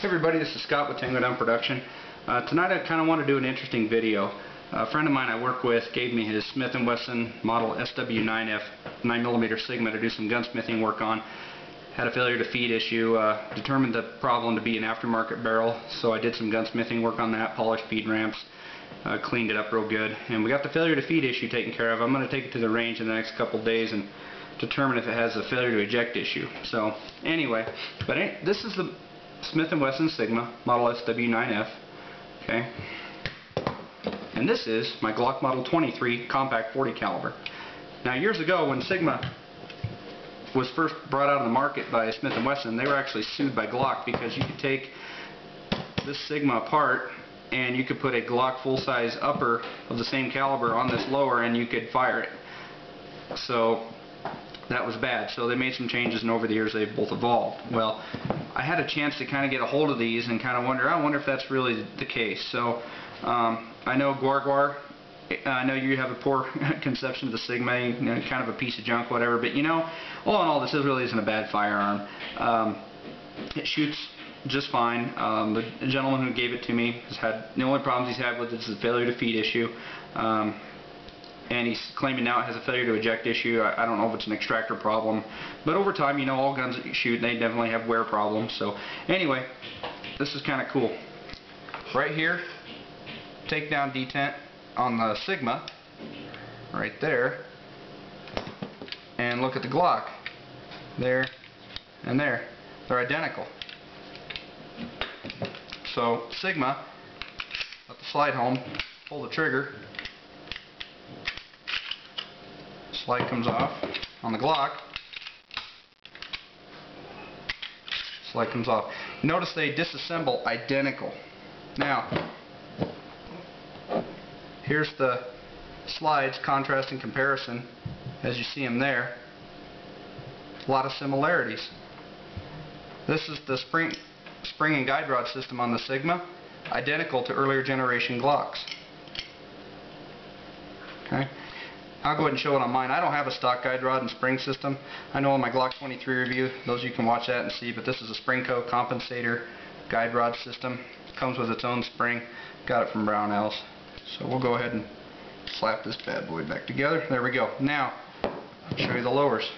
Hey everybody, this is Scott with Tango Down Production. Tonight I kind of want to do an interesting video. A friend of mine I work with gave me his Smith Wesson model SW9F 9mm Sigma to do some gunsmithing work on. Had a failure to feed issue, determined the problem to be an aftermarket barrel, so I did some gunsmithing work on that, polished feed ramps, cleaned it up real good, and we got the failure to feed issue taken care of. I'm going to take it to the range in the next couple days and determine if it has a failure to eject issue. So anyway, this is the Smith Wesson Sigma model SW9F, okay, and this is my Glock Model 23 compact 40 caliber. Now, years ago when Sigma was first brought out on the market by Smith Wesson, they were actually sued by Glock because you could take this Sigma apart and you could put a Glock full-size upper of the same caliber on this lower and you could fire it. So that was bad. So they made some changes, and over the years they've both evolved. Well, I had a chance to kind of get a hold of these and kind of I wonder if that's really the case. So I know I know you have a poor conception of the Sigma, you know, kind of a piece of junk, whatever, but you know, all in all, this really isn't a bad firearm. It shoots just fine. The gentleman who gave it to me has had, the only problems he's had with it is the failure to feed issue. And he's claiming now it has a failure to eject issue. I don't know if it's an extractor problem, but over time, you know, all guns that you shoot, they definitely have wear problems. So anyway, this is kind of cool. Right here, takedown detent on the Sigma, right there, and look at the Glock, there and there. They're identical. So Sigma, let the slide home, pull the trigger, slide comes off. On the Glock, slide comes off. Notice they disassemble identical. Now, here's the slides, contrast and comparison, as you see them there. A lot of similarities. This is the spring and guide rod system on the Sigma, identical to earlier generation Glocks. Okay. I'll go ahead and show it on mine. I don't have a stock guide rod and spring system. I know on my Glock 23 review, those you can watch that and see, but this is a Springco compensator guide rod system. It comes with its own spring. Got it from Brownells. So we'll go ahead and slap this bad boy back together. There we go. Now, I'll show you the lowers.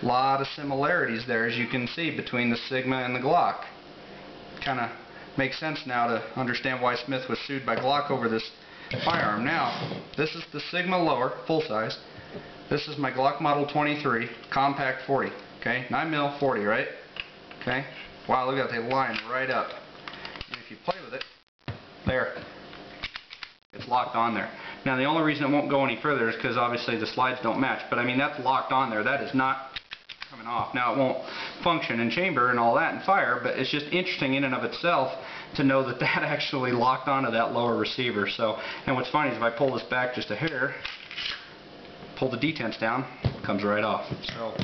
A lot of similarities there, as you can see, between the Sigma and the Glock. Kind of makes sense now to understand why Smith was sued by Glock over this firearm. Now, this is the Sigma lower, full size. This is my Glock Model 23 compact 40. Okay, 9mm 40, right? Okay. Wow, look at that, they line right up. And if you play with it, there, it's locked on there. Now, the only reason it won't go any further is because obviously the slides don't match. But I mean, that's locked on there. That is not coming off. Now, it won't function in chamber and all that and fire, but it's just interesting in and of itself to know that that actually locked onto that lower receiver. So, and what's funny is if I pull this back just a hair, pull the detents down, it comes right off. So,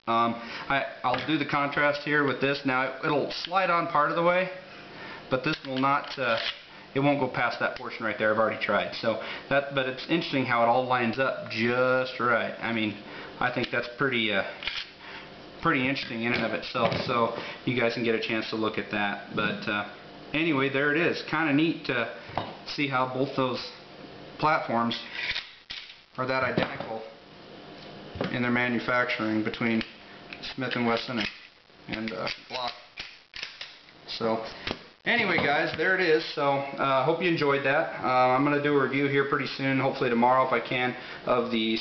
I'll do the contrast here with this. Now, it'll slide on part of the way, but this will not. It won't go past that portion right there. I've already tried. So but it's interesting how it all lines up just right. I mean, I think that's pretty interesting in and of itself. So you guys can get a chance to look at that. But anyway, there it is. Kind of neat to see how both those platforms are that identical in their manufacturing between Smith Wesson and Glock. So anyway, guys, there it is. So hope you enjoyed that. I'm going to do a review here pretty soon, hopefully tomorrow if I can, of the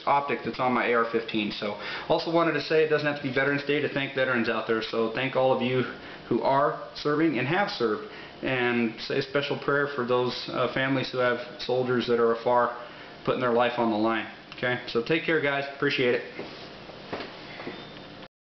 optic that's on my AR-15. So also wanted to say it doesn't have to be Veterans Day to thank veterans out there. So thank all of you who are serving and have served, and say a special prayer for those families who have soldiers that are afar putting their life on the line. Okay, so take care, guys. Appreciate it.